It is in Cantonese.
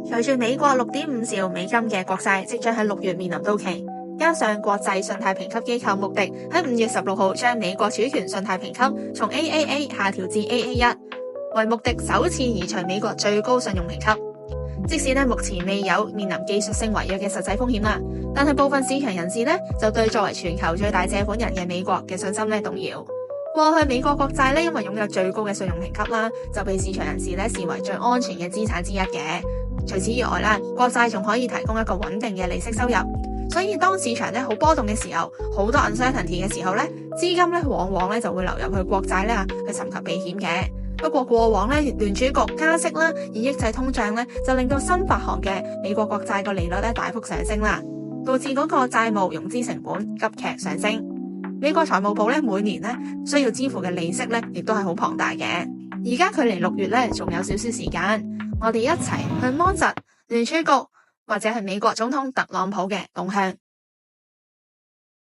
隨住美國6.5兆美金嘅國債即將喺6月面臨到期，加上國際信貸評級機構穆迪喺5月16號將美國儲權信貸評級從 AAA 下調至 AA1， 為穆迪首次移除美國最高信用評級。即使目前未有面臨技術性違約嘅實際風險啦，但係部分市場人士就對作為全球最大借款人嘅美國嘅信心動搖。過去美國國債因為擁有最高嘅信用評級啦，就被市場人士視為最安全嘅資產之一嘅。除此以外啦，國債仲可以提供一個穩定嘅利息收入，所以當市場好波動嘅時候，好多 uncertainty 嘅時候資金往往就會流入去國債去尋求避險嘅。不過過往聯儲局加息啦，以抑制通脹就令到新發行嘅美國國債個利率大幅上升啦，導致嗰個債務融資成本急劇上升。美國財務部每年需要支付嘅利息亦都係好龐大嘅。而家距離6月仲有少少時間，我哋一齊去摸實聯儲局或者係美國總統特朗普嘅動向。